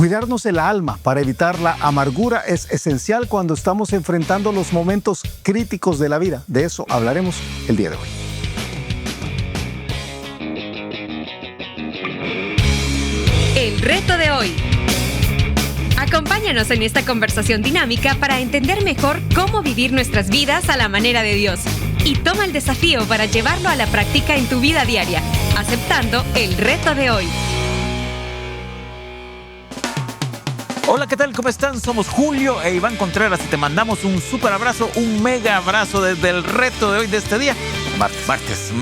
Cuidarnos el alma para evitar la amargura es esencial cuando estamos enfrentando los momentos críticos de la vida. De eso hablaremos el día de hoy. El reto de hoy. Acompáñanos en esta conversación dinámica para entender mejor cómo vivir nuestras vidas a la manera de Dios. Y toma el desafío para llevarlo a la práctica en tu vida diaria, aceptando el reto de hoy. Hola, ¿qué tal? ¿Cómo están? Somos Julio e Iván Contreras y te mandamos un súper abrazo, un mega abrazo desde el reto de hoy, de este día. Martes.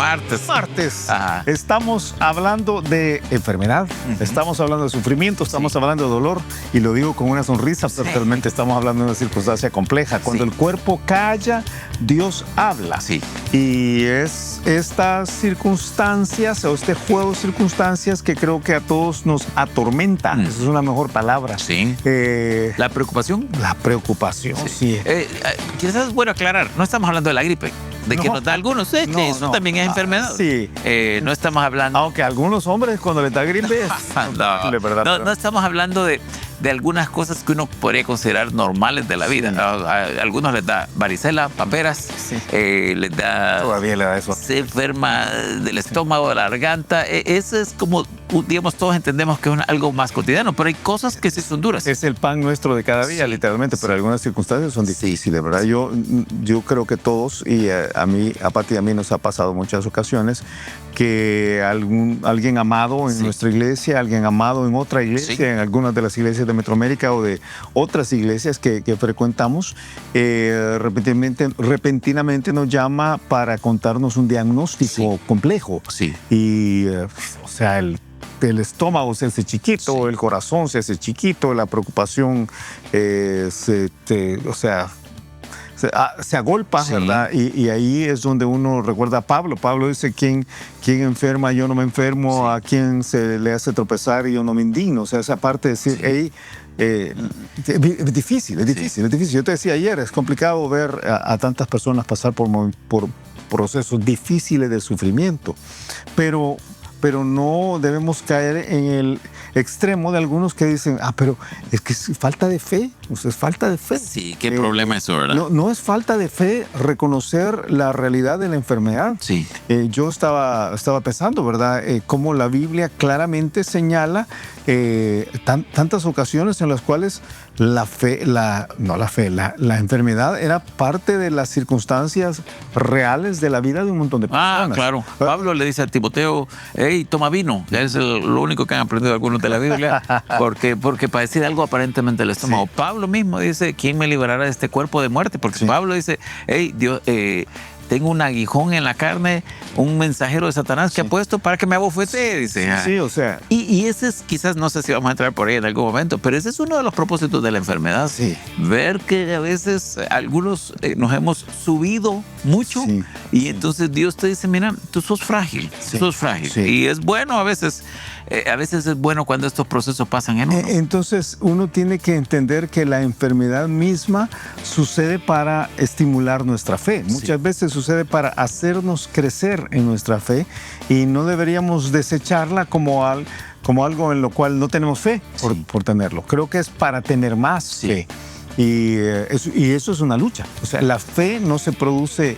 Ajá. Estamos hablando de enfermedad, estamos hablando de sufrimiento, estamos hablando de dolor, y lo digo con una sonrisa, pero realmente estamos hablando de una circunstancia compleja. Cuando el cuerpo calla, Dios habla. Sí. Y es estas circunstancias o este juego de circunstancias que creo que a todos nos atormenta. Esa es una mejor palabra. Sí. ¿La preocupación? La preocupación, sí. Quizás es bueno aclarar, no estamos hablando de la gripe, de que nos da a algunos, eso también es enfermedad. Sí. No estamos hablando... Aunque a algunos hombres cuando les da gripe no estamos hablando de algunas cosas que uno podría considerar normales de la vida. A algunos les da varicela, pamperas, les da... Todavía le da eso. Se enferma del estómago, de la garganta. Eso es como, digamos, todos entendemos que es algo más cotidiano, pero hay cosas que sí son duras. Es el pan nuestro de cada día, literalmente, pero algunas circunstancias son difíciles, ¿verdad? Yo creo que todos, y a Pati y a mí nos ha pasado muchas ocasiones, que alguien amado en nuestra iglesia, alguien amado en otra iglesia, en algunas de las iglesias de Metroamérica o de otras iglesias que frecuentamos, repentinamente nos llama para contarnos un diagnóstico complejo. Sí. Y, o sea, el estómago se hace chiquito, el corazón se hace chiquito, la preocupación se agolpa, ¿verdad? Y ahí es donde uno recuerda a Pablo. Pablo dice, ¿quién enferma? Yo no me enfermo. ¿A quién se le hace tropezar y yo no me indigno? O sea, esa parte de decir, es difícil. Yo te decía ayer, es complicado ver a tantas personas pasar por procesos difíciles de sufrimiento. Pero no debemos caer en el extremo de algunos que dicen, pero es que es falta de fe, es falta de fe. Sí, qué problema es eso, ¿verdad? No es falta de fe reconocer la realidad de la enfermedad. Sí. Yo estaba pensando, ¿verdad? Cómo la Biblia claramente señala tantas ocasiones en las cuales la enfermedad era parte de las circunstancias reales de la vida de un montón de personas. Claro. Pablo le dice a Timoteo, toma vino. Ya es lo único que han aprendido algunos de la Biblia, porque padecía algo aparentemente el estómago. Sí. Pablo mismo dice, ¿quién me librará de este cuerpo de muerte? Porque Pablo dice, Dios... tengo un aguijón en la carne, un mensajero de Satanás que ha puesto para que me abofetee, dice. Sí, o sea. Y ese es, quizás, no sé si vamos a entrar por ahí en algún momento, pero ese es uno de los propósitos de la enfermedad. Sí. Ver que a veces algunos nos hemos subido mucho y entonces Dios te dice, mira, tú sos frágil, sos frágil. Sí. Y es bueno a veces es bueno cuando estos procesos pasan en uno. Entonces uno tiene que entender que la enfermedad misma sucede para estimular nuestra fe. Muchas veces sucede para hacernos crecer en nuestra fe y no deberíamos desecharla como algo en lo cual no tenemos fe por tenerlo. Creo que es para tener más fe. Y eso es una lucha. O sea, la fe no se produce...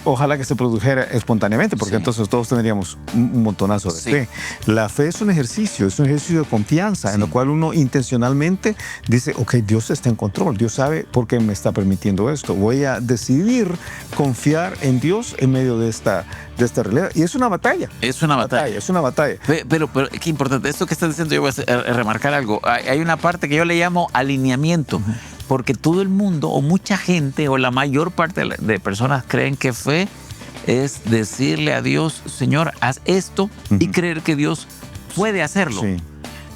Ojalá que se produjera espontáneamente, porque entonces todos tendríamos un montonazo de fe. La fe es un ejercicio de confianza en lo cual uno intencionalmente dice, Dios está en control, Dios sabe por qué me está permitiendo esto. Voy a decidir confiar en Dios en medio de esta realidad. Y es una batalla. Es una batalla. Pero qué importante. Esto que estás diciendo, yo voy a remarcar algo. Hay una parte que yo le llamo alineamiento. Porque todo el mundo, o mucha gente, o la mayor parte de personas creen que fe es decirle a Dios, Señor, haz esto, y creer que Dios puede hacerlo. Sí.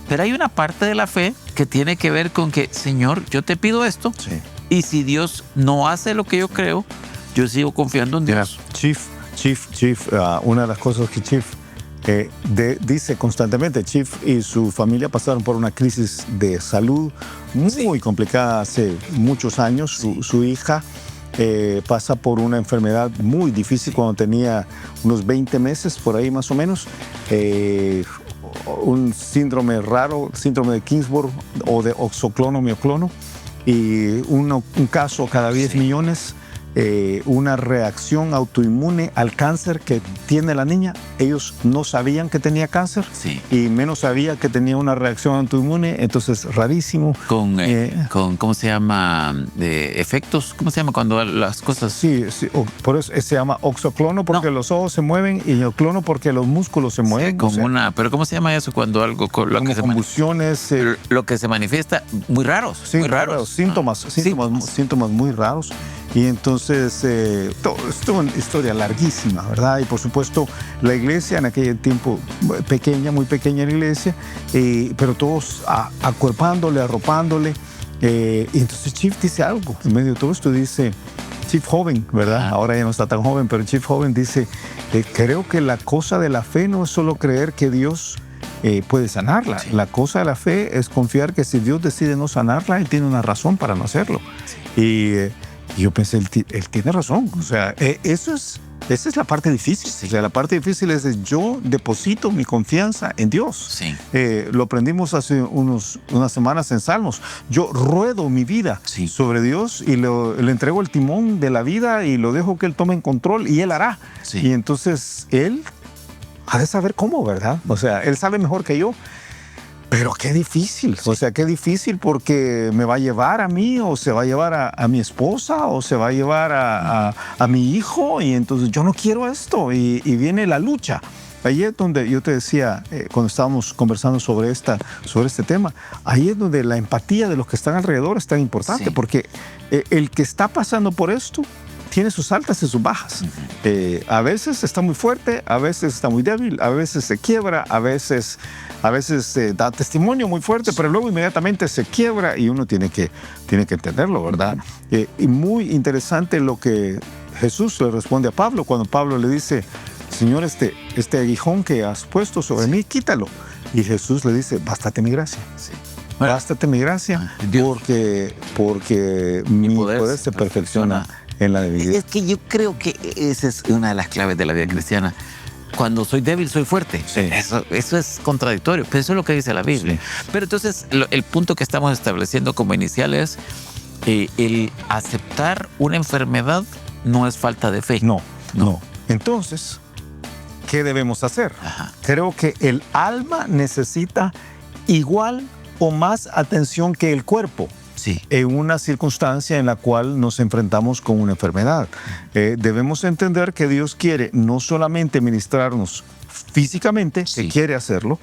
Pero hay una parte de la fe que tiene que ver con que, Señor, yo te pido esto, y si Dios no hace lo que yo creo, yo sigo confiando en Dios. Chief, una de las cosas que Chief dice constantemente, Chief y su familia pasaron por una crisis de salud muy complicada hace muchos años. Su hija pasa por una enfermedad muy difícil cuando tenía unos 20 meses, por ahí más o menos. un síndrome raro, síndrome de Kingsburg o de oxoclono, mioclono, y un caso cada 10 millones. Una reacción autoinmune al cáncer que tiene la niña. Ellos no sabían que tenía cáncer y menos sabía que tenía una reacción autoinmune, entonces rarísimo. Con ¿cómo se llama? Efectos, ¿cómo se llama cuando las cosas? Sí, por eso se llama oxoclono porque los ojos se mueven y neoclono porque los músculos se mueven. Pero ¿cómo se llama eso cuando algo convulsiones? Lo que se manifiesta, muy raros. Sí, muy raros. Síntomas muy raros. Y entonces, es una historia larguísima, ¿verdad? Y por supuesto, la iglesia en aquel tiempo, muy pequeña la iglesia, pero todos acuerpándole, arropándole. Y entonces Chief dice algo, en medio de todo esto dice, Chief joven, ¿verdad? Ahora ya no está tan joven, pero Chief joven dice, creo que la cosa de la fe no es solo creer que Dios puede sanarla. Sí. La cosa de la fe es confiar que si Dios decide no sanarla, Él tiene una razón para no hacerlo. Sí. Y yo pensé, él tiene razón. O sea, esa es la parte difícil. Sí. O sea, la parte difícil es yo deposito mi confianza en Dios. Sí. Lo aprendimos hace unas semanas en Salmos. Yo ruedo mi vida sobre Dios y le entrego el timón de la vida y lo dejo que Él tome en control y Él hará. Sí. Y entonces Él ha de saber cómo, ¿verdad? O sea, Él sabe mejor que yo. Pero qué difícil, o sea, qué difícil porque me va a llevar a mí o se va a llevar a mi esposa o se va a llevar a mi hijo y entonces yo no quiero esto y viene la lucha. Ahí es donde yo te decía, cuando estábamos conversando sobre este tema, ahí es donde la empatía de los que están alrededor es tan importante porque el que está pasando por esto tiene sus altas y sus bajas. A veces está muy fuerte, a veces está muy débil, a veces se quiebra, a veces da testimonio muy fuerte, pero luego inmediatamente se quiebra y uno tiene que entenderlo, ¿verdad? Y muy interesante lo que Jesús le responde a Pablo cuando Pablo le dice, Señor, este aguijón que has puesto sobre mí, quítalo. Y Jesús le dice, bástate mi gracia. Sí. Bueno, bástate mi gracia porque mi poder se perfecciona en la debilidad. Es que yo creo que esa es una de las claves de la vida cristiana. Cuando soy débil, soy fuerte. Sí. Eso es contradictorio, pero eso es lo que dice la Biblia. Sí. Pero entonces, el punto que estamos estableciendo como inicial es el aceptar una enfermedad no es falta de fe. No. Entonces, ¿qué debemos hacer? Ajá. Creo que el alma necesita igual o más atención que el cuerpo. Sí. En una circunstancia en la cual nos enfrentamos con una enfermedad. Debemos entender que Dios quiere no solamente ministrarnos físicamente, que quiere hacerlo,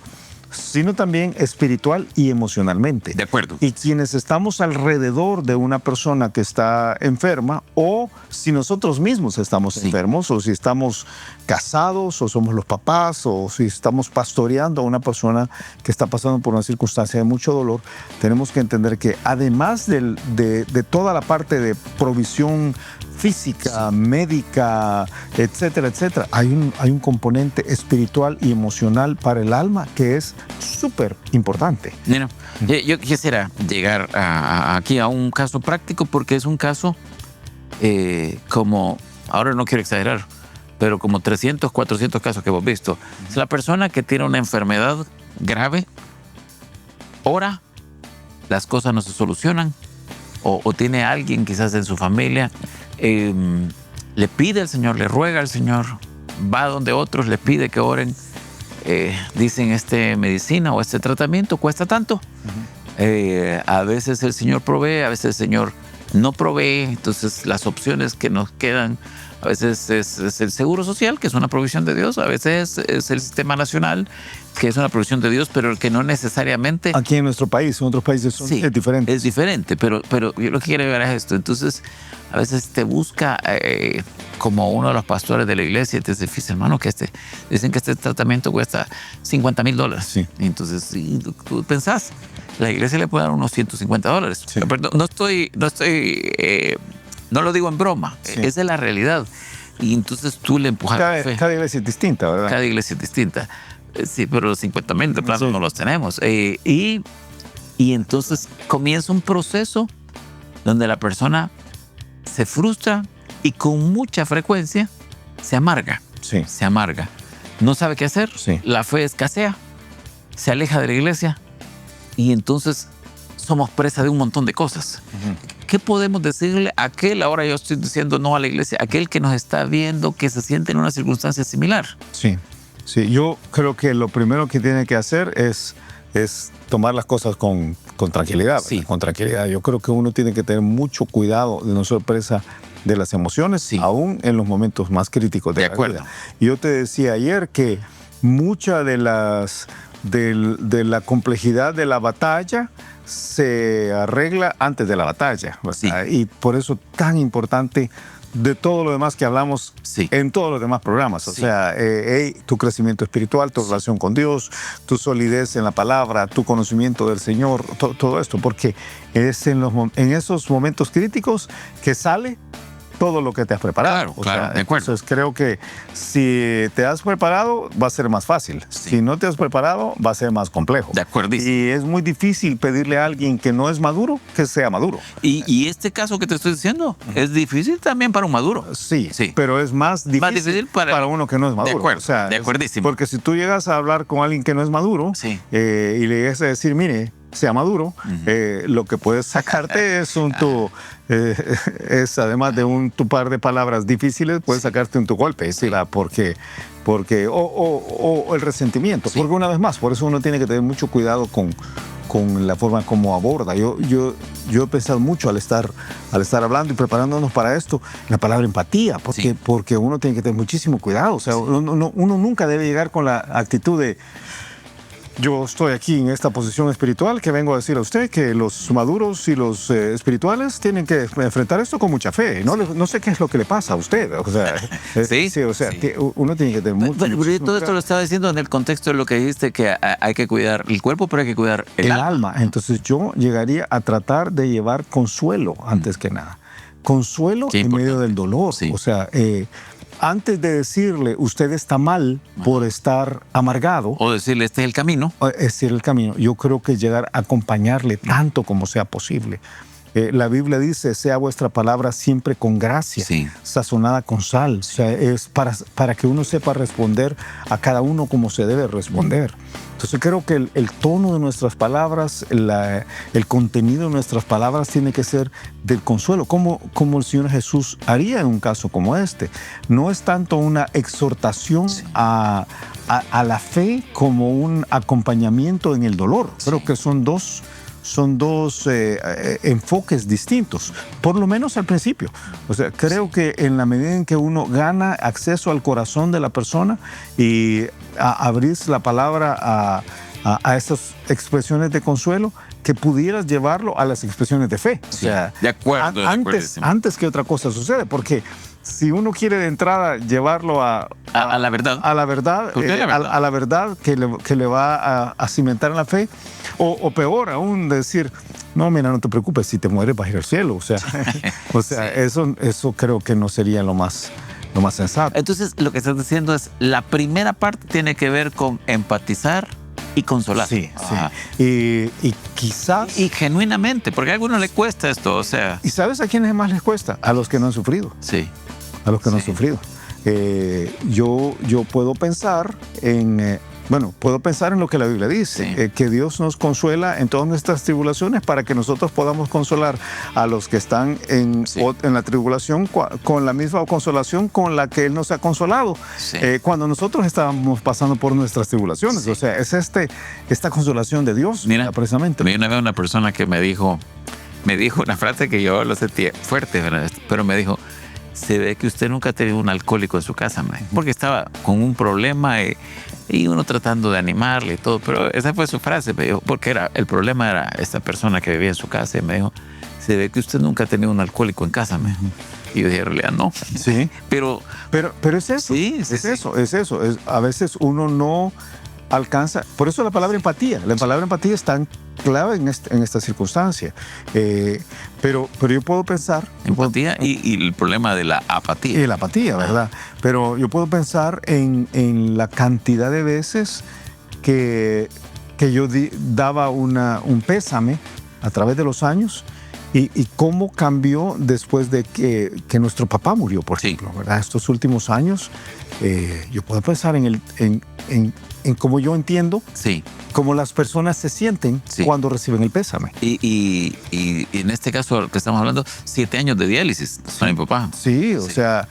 sino también espiritual y emocionalmente. De acuerdo. Y quienes estamos alrededor de una persona que está enferma, o si nosotros mismos estamos enfermos, o si estamos casados, o somos los papás, o si estamos pastoreando a una persona que está pasando por una circunstancia de mucho dolor, tenemos que entender que además de toda la parte de provisión física, médica, etcétera, etcétera, hay un componente espiritual y emocional para el alma que es súper importante. Bueno, yo quisiera llegar aquí a un caso práctico porque es un caso como, ahora no quiero exagerar, pero como 300, 400 casos que hemos visto. Es la persona que tiene una enfermedad grave, ora, las cosas no se solucionan, o tiene alguien quizás en su familia, le pide al Señor, le ruega al Señor, va donde otros, le pide que oren, dicen medicina o este tratamiento cuesta tanto. A veces el Señor provee, a veces el Señor no provee, entonces las opciones que nos quedan a veces es el seguro social, que es una provisión de Dios, a veces es el sistema nacional, que es una provisión de Dios, pero que no necesariamente... Aquí en nuestro país, en otros países es diferente. Es diferente, pero yo lo que quiero ver es esto. Entonces, a veces te busca como uno de los pastores de la iglesia y te dice, hermano, que dicen que este tratamiento cuesta $50,000. Sí. Y entonces, si tú pensás, la iglesia le puede dar unos $150. Sí. Pero no lo digo en broma, esa es la realidad. Y entonces tú le empujas la fe. Cada iglesia es distinta, ¿verdad? Cada iglesia es distinta. Sí, pero los 50,000 de plano no los tenemos. Y entonces comienza un proceso donde la persona se frustra y con mucha frecuencia se amarga. Sí. Se amarga. No sabe qué hacer. Sí. La fe escasea. se aleja de la iglesia y entonces somos presa de un montón de cosas. ¿Qué podemos decirle a aquel, ahora yo estoy diciendo no a la iglesia, aquel que nos está viendo, que se siente en una circunstancia similar? Sí, yo creo que lo primero que tiene que hacer es tomar las cosas con tranquilidad. Sí. Con tranquilidad. Yo creo que uno tiene que tener mucho cuidado de no ser presa de las emociones, Sí. aún en los momentos más críticos de la acuerdo. vida. Yo te decía ayer que mucha de la complejidad de la batalla se arregla antes de la batalla, ¿verdad? Sí. Y por eso tan importante de todo lo demás que hablamos Sí. en todos los demás programas. O Sí. sea, tu crecimiento espiritual, tu relación con Dios, tu solidez en la palabra, tu conocimiento del Señor, todo esto, porque es en esos momentos críticos que sale todo lo que te has preparado. Claro, de acuerdo. Entonces creo que si te has preparado va a ser más fácil. Sí. Si no te has preparado va a ser más complejo. De acuerdo. Y es muy difícil pedirle a alguien que no es maduro que sea maduro. Y este caso que te estoy diciendo es difícil también para un maduro. Sí, Sí. pero es más difícil para uno que no es maduro. De acuerdo, O sea, de acuerdísimo. Porque si tú llegas a hablar con alguien que no es maduro Sí. y le llegas a decir, mire, sea maduro, lo que puedes sacarte es además de tu par de palabras difíciles, puedes sacarte un tu golpe, ¿sí? o el resentimiento. Sí. Porque una vez más, por eso uno tiene que tener mucho cuidado con la forma como aborda. Yo he pensado mucho al estar hablando y preparándonos para esto, la palabra empatía, porque uno tiene que tener muchísimo cuidado. O sea, uno nunca debe llegar con la actitud de yo estoy aquí en esta posición espiritual que vengo a decir a usted que los maduros y los espirituales tienen que enfrentar esto con mucha fe. No sé qué es lo que le pasa a usted. O sea, Sí. uno tiene que tener mucho. Pero todo esto lo estaba diciendo en el contexto de lo que dijiste, que hay que cuidar el cuerpo, pero hay que cuidar el alma. Entonces yo llegaría a tratar de llevar consuelo antes que nada. Consuelo Qué en medio importante. del dolor. Sí. O sea, antes de decirle usted está mal por estar amargado, O decirle, este es el camino. es decir, el camino, yo creo que llegar a acompañarle tanto como sea posible. La Biblia dice, sea vuestra palabra siempre con gracia, Sí. sazonada con sal. O sea, es para que uno sepa responder a cada uno como se debe responder. Entonces creo que el tono de nuestras palabras, el contenido de nuestras palabras tiene que ser del consuelo, como el Señor Jesús haría en un caso como este. No es tanto una exhortación a la fe como un acompañamiento en el dolor. Creo que son dos enfoques distintos, por lo menos al principio. O sea, creo que en la medida en que uno gana acceso al corazón de la persona y abrirse la palabra a esas expresiones de consuelo, que pudieras llevarlo a las expresiones de fe. O sea, de acuerdo. antes que otra cosa sucede, porque si uno quiere de entrada llevarlo a la verdad. a la verdad, a la verdad que le va a cimentar en la fe, o peor aún, decir, no, mira, no te preocupes, si te mueres vas a ir al cielo. O sea, Sí. eso creo que no sería lo más sensato. Entonces, lo que estás diciendo es, la primera parte tiene que ver con empatizar y consolar. Sí. Ajá. Y quizás... Y genuinamente, porque a algunos le cuesta esto, o sea. ¿Y sabes a quiénes más les cuesta? A los que no han sufrido. Sí. A los que no han Sí. sufrido. Yo puedo pensar en lo que la Biblia dice, Sí. que Dios nos consuela en todas nuestras tribulaciones para que nosotros podamos consolar a los que están en la tribulación con la misma consolación con la que Él nos ha consolado Sí. cuando nosotros estábamos pasando por nuestras tribulaciones. Sí. O sea, es esta consolación de Dios, Mira, precisamente. vi una vez una persona que me dijo una frase que yo lo sentí fuerte, ¿verdad? Pero me dijo, se ve que usted nunca ha tenido un alcohólico en su casa, man. Porque estaba con un problema y uno tratando de animarle y todo, pero esa fue su frase, me dijo, porque el problema era esta persona que vivía en su casa y me dijo, se ve que usted nunca ha tenido un alcohólico en casa, man. Y yo dije, en realidad no. Sí. Pero es eso. Sí, es eso. A veces uno no alcanza. Por eso la palabra empatía. La palabra empatía es tan clave en esta circunstancia. Pero yo puedo pensar. empatía y el problema de la apatía. Y la apatía, ¿verdad? Pero yo puedo pensar en la cantidad de veces que yo daba un pésame a través de los años. Y cómo cambió después de que nuestro papá murió, por ejemplo, ¿verdad? Estos últimos años, yo puedo pensar en cómo yo entiendo como las personas se sienten cuando reciben el pésame. Y en este caso que estamos hablando, 7 años de diálisis para mi papá. Sí, o sea,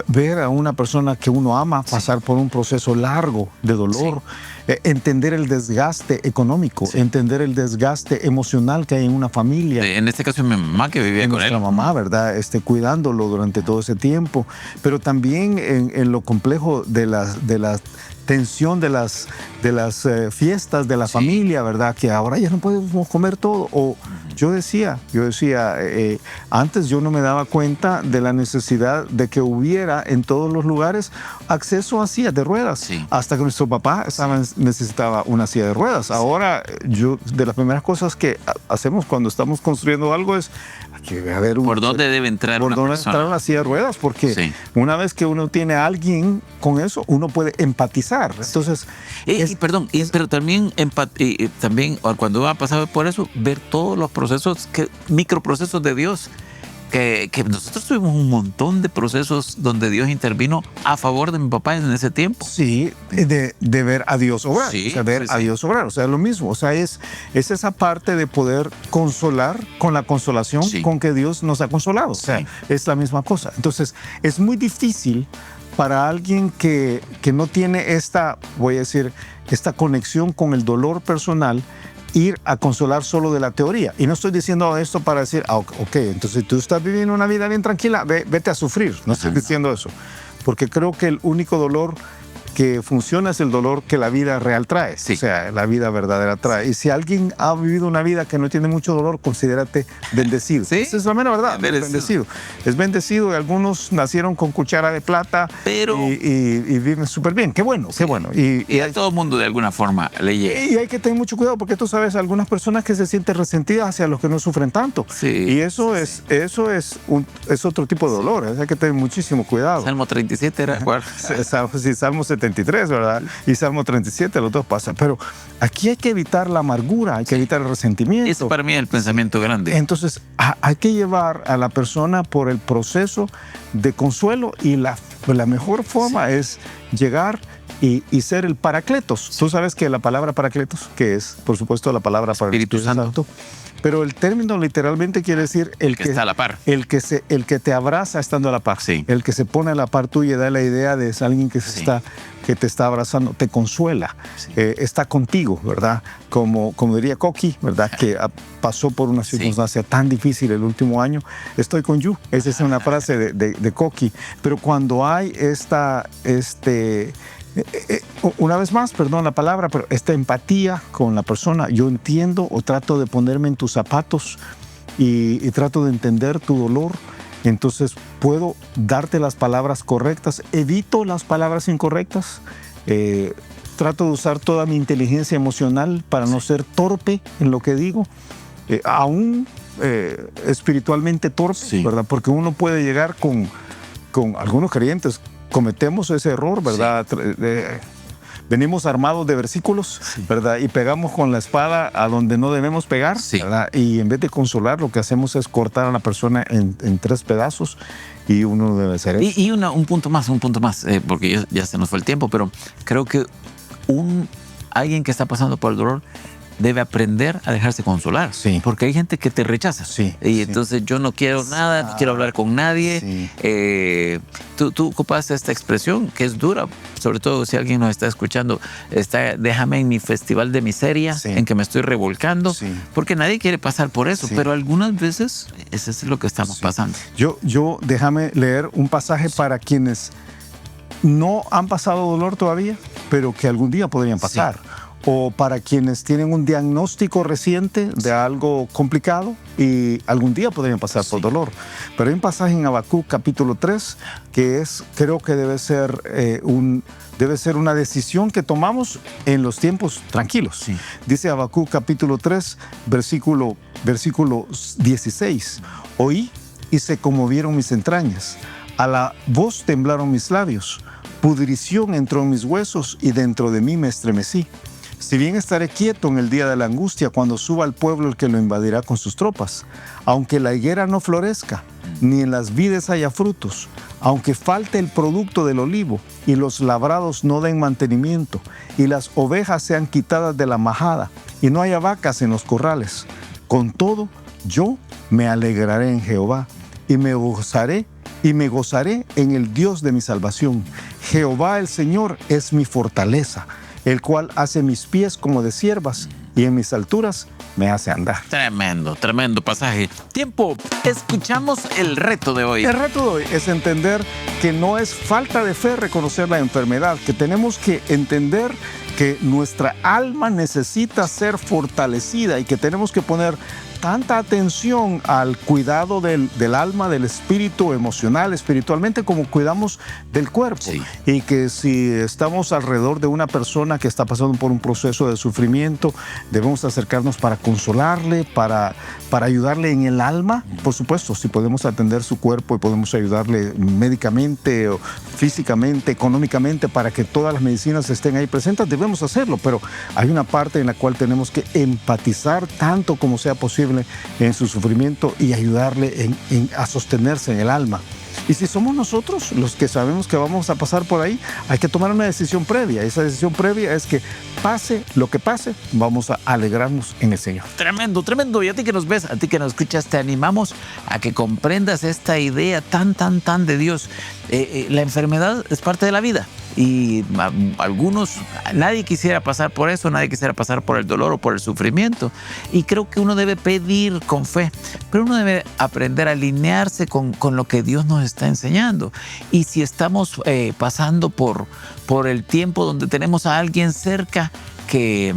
ver a una persona que uno ama pasar por un proceso largo de dolor, entender el desgaste económico, entender el desgaste emocional que hay en una familia. En este caso, mi mamá que vivía con él. Nuestra mamá, ¿verdad? Cuidándolo durante todo ese tiempo, pero también en lo complejo de la tensión de las fiestas de la familia, ¿verdad? Que ahora ya no podemos comer todo. O yo decía, antes yo no me daba cuenta de la necesidad de que hubiera en todos los lugares acceso a sillas de ruedas, hasta que nuestro papá necesitaba una silla de ruedas. Ahora, de las primeras cosas que hacemos cuando estamos construyendo algo es que debe haber ¿Por dónde debe entrar una persona? ¿Por dónde entrar una silla de ruedas? Porque una vez que uno tiene a alguien con eso, uno puede empatizar. Entonces, pero también cuando va a pasar por eso, ver todos los procesos, microprocesos de Dios. Que nosotros tuvimos un montón de procesos donde Dios intervino a favor de mi papá en ese tiempo. Sí, de ver a Dios obrar. A Dios obrar. O sea, lo mismo. O sea, es esa parte de poder consolar con la consolación con que Dios nos ha consolado. O sea, es la misma cosa. Entonces, es muy difícil para alguien que no tiene esta conexión con el dolor personal, ir a consolar solo de la teoría. Y no estoy diciendo esto para decir, ok, entonces tú estás viviendo una vida bien tranquila, vete a sufrir. No estoy diciendo eso. Porque creo que el único dolor que funciona es el dolor que la vida real trae. O sea, la vida verdadera trae. Y si alguien ha vivido una vida que no tiene mucho dolor, considérate bendecido. Esa es la mera verdad. Bendecido. Es bendecido y algunos nacieron con cuchara de plata y viven súper bien. Qué bueno, qué bueno. Y a todo el mundo de alguna forma le llega. Y hay que tener mucho cuidado porque tú sabes, algunas personas que se sienten resentidas hacia los que no sufren tanto. Y eso es otro tipo de dolor. Hay que tener muchísimo cuidado. Salmo 37 era cuál? Salmo 73, ¿verdad? Y Salmo 37, los dos pasan. Pero aquí hay que evitar la amargura, hay que evitar el resentimiento. Eso para mí es el pensamiento grande. Entonces, hay que llevar a la persona por el proceso de consuelo y la mejor forma es llegar y ser el paracletos. Tú sabes que la palabra paracletos, que es, por supuesto, la palabra para el Espíritu Santo. Pero el término literalmente quiere decir el que está a la par. El que te abraza estando a la par. El que se pone a la par tuya, da la idea de alguien que te está abrazando, te consuela, está contigo, ¿verdad? Como diría Coqui, ¿verdad? Que pasó por una circunstancia tan difícil el último año. Estoy con you. Esa es una frase de Coqui. Pero cuando hay una vez más, perdón la palabra, pero esta empatía con la persona, yo entiendo o trato de ponerme en tus zapatos y trato de entender tu dolor, entonces puedo darte las palabras correctas, evito las palabras incorrectas, trato de usar toda mi inteligencia emocional para no ser torpe en lo que digo, aún espiritualmente torpe, ¿verdad? Porque uno puede llegar con algunos creyentes. Cometemos ese error, ¿verdad? Venimos armados de versículos, ¿verdad? Y pegamos con la espada a donde no debemos pegar, ¿verdad? Y en vez de consolar, lo que hacemos es cortar a la persona en 3 pedazos y uno no debe ser eso. Y un punto más, porque ya se nos fue el tiempo, pero creo que alguien que está pasando por el dolor debe aprender a dejarse consolar. Porque hay gente que te rechaza. Entonces yo no quiero nada, no quiero hablar con nadie. Tú ocupaste esta expresión que es dura, sobre todo si alguien nos está escuchando, déjame en mi festival de miseria, en que me estoy revolcando, porque nadie quiere pasar por eso, pero algunas veces eso es lo que estamos pasando. Déjame leer un pasaje para quienes no han pasado dolor todavía, pero que algún día podrían pasar. O para quienes tienen un diagnóstico reciente de algo complicado y algún día podrían pasar por dolor. Pero hay un pasaje en Habacuc capítulo 3 que creo que debe ser una decisión que tomamos en los tiempos tranquilos. Dice Habacuc capítulo 3, versículo 16. Oí y se conmovieron mis entrañas. A la voz temblaron mis labios. Pudrición entró en mis huesos y dentro de mí me estremecí. Si bien estaré quieto en el día de la angustia, cuando suba al pueblo el que lo invadirá con sus tropas. Aunque la higuera no florezca, ni en las vides haya frutos, aunque falte el producto del olivo, y los labrados no den mantenimiento, y las ovejas sean quitadas de la majada, y no haya vacas en los corrales. Con todo, yo me alegraré en Jehová, y me gozaré en el Dios de mi salvación. Jehová el Señor es mi fortaleza, el cual hace mis pies como de ciervas, y en mis alturas me hace andar. Tremendo, tremendo pasaje. Tiempo, escuchamos el reto de hoy. El reto de hoy es entender que no es falta de fe reconocer la enfermedad, que tenemos que entender que nuestra alma necesita ser fortalecida y que tenemos que poner tanta atención al cuidado del alma, del espíritu emocional, espiritualmente, como cuidamos del cuerpo. Sí. Y que si estamos alrededor de una persona que está pasando por un proceso de sufrimiento, debemos acercarnos para consolarle, para ayudarle en el alma. Por supuesto, si podemos atender su cuerpo y podemos ayudarle médicamente, o físicamente, económicamente, para que todas las medicinas estén ahí presentes, debemos hacerlo. Pero hay una parte en la cual tenemos que empatizar tanto como sea posible en su sufrimiento y ayudarle a sostenerse en el alma. Y si somos nosotros los que sabemos que vamos a pasar por ahí, hay que tomar una decisión previa. Esa decisión previa es que pase lo que pase, vamos a alegrarnos en el Señor. Tremendo, tremendo. Y a ti que nos ves, a ti que nos escuchas, te animamos a que comprendas esta idea tan de Dios. La enfermedad es parte de la vida. Y nadie quisiera pasar por eso, nadie quisiera pasar por el dolor o por el sufrimiento. Y creo que uno debe pedir con fe, pero uno debe aprender a alinearse con lo que Dios nos está enseñando. Y si estamos pasando por el tiempo donde tenemos a alguien cerca que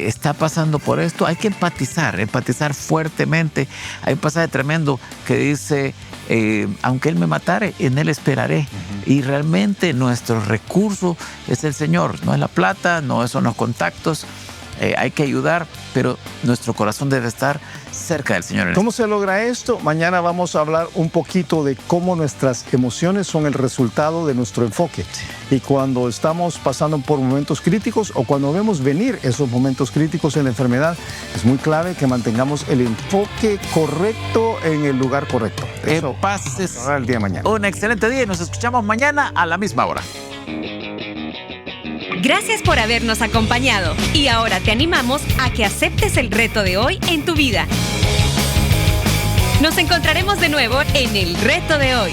está pasando por esto, hay que empatizar fuertemente. Hay un pasaje tremendo que dice, aunque Él me matare, en Él esperaré. Y realmente nuestro recurso es el Señor, no es la plata, no son los contactos. Hay que ayudar, pero nuestro corazón debe estar cerca del Señor. ¿Cómo se logra esto? Mañana vamos a hablar un poquito de cómo nuestras emociones son el resultado de nuestro enfoque. Sí. Y cuando estamos pasando por momentos críticos o cuando vemos venir esos momentos críticos en la enfermedad, es muy clave que mantengamos el enfoque correcto en el lugar correcto. Eso pases el día de mañana. Un excelente día y nos escuchamos mañana a la misma hora. Gracias por habernos acompañado y ahora te animamos a que aceptes el reto de hoy en tu vida. Nos encontraremos de nuevo en el reto de hoy.